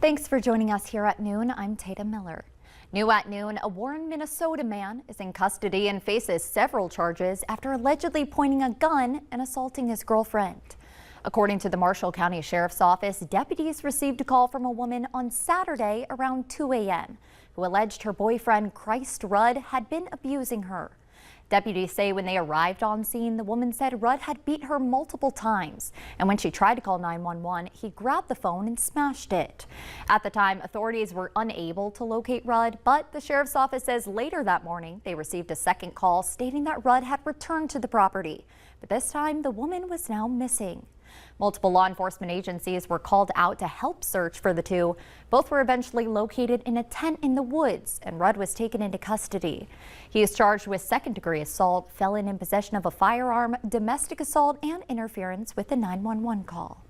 Thanks for joining us here at noon. I'm Tatum Miller. New at noon, a Warren, Minnesota man is in custody and faces several charges after allegedly pointing a gun and assaulting his girlfriend. According to the Marshall County Sheriff's Office, deputies received a call from a woman on Saturday around 2 a.m. who alleged her boyfriend, Christ Rudd, had been abusing her. Deputies say when they arrived on scene, the woman said Rudd had beat her multiple times, and when she tried to call 911, he grabbed the phone and smashed it. At the time, authorities were unable to locate Rudd, but the sheriff's office says later that morning they received a second call stating that Rudd had returned to the property, but this time the woman was now missing. Multiple law enforcement agencies were called out to help search for the two. Both were eventually located in a tent in the woods, and Rudd was taken into custody. He is charged with second-degree assault, felon in possession of a firearm, domestic assault, and interference with the 911 call.